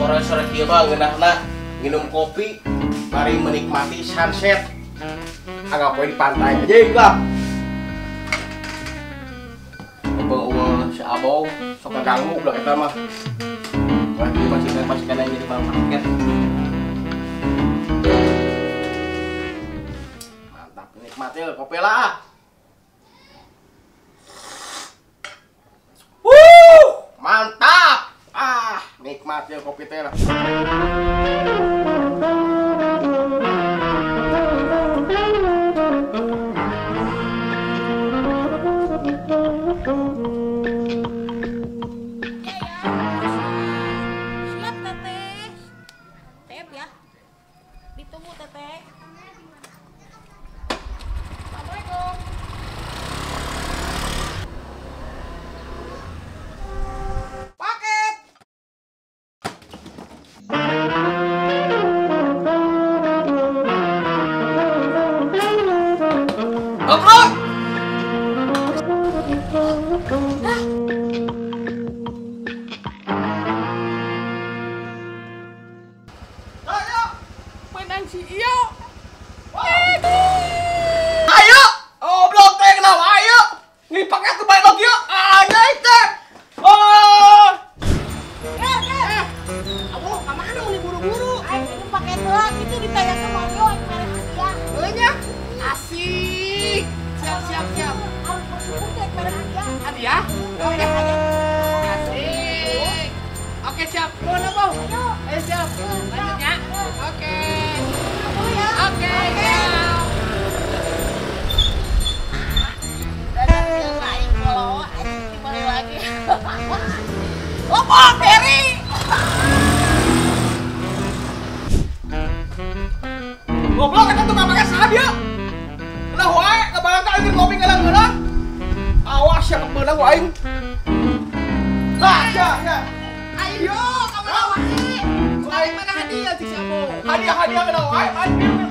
sore-sore kieu mah ngeunahna minum kopi, mari menikmati sunset. Anggap we di pantai aja lah. Bang si Abong sok ngaganggu udah kita mah. Wah, ini masih kena jadi bang market. Mantap, nikmatnya kopi lah. Mantap. Nikmatnya kopi teh lah. Siap teteh. Siap ya. Ditunggu teteh. Assalamualaikum. Paket. Oke. Menang si Iyo. Ayo, oblong teh kenapa ayo? Nih pakai tuh baik lagi yuk. Aja itu. Oh. Abu, kemana nih buru-buru? Ayo ini pakai doang itu ditayang ke Mario yang merah hadiah. Belanja? Asik. Siap. Harus bersyukur deh merah hadiah. Hadiah? Oke. Asik. Oke siap. Mana Bang? Ayo siap. Lanjut ya. Oke. Ya. Oke. Siap. Dadang yang lain kalau kembali lagi. Lopok Terry. Goblok kita tuh gak pakai sadia. Nah wae, kebayang kali ngopi ngelang-ngelang. Awas ya kebeunang ku aing. Nah, ya. Ayo, kamu lawak sih. Ku aing mana hadiah si Sabo. Hadiah kena wae, aing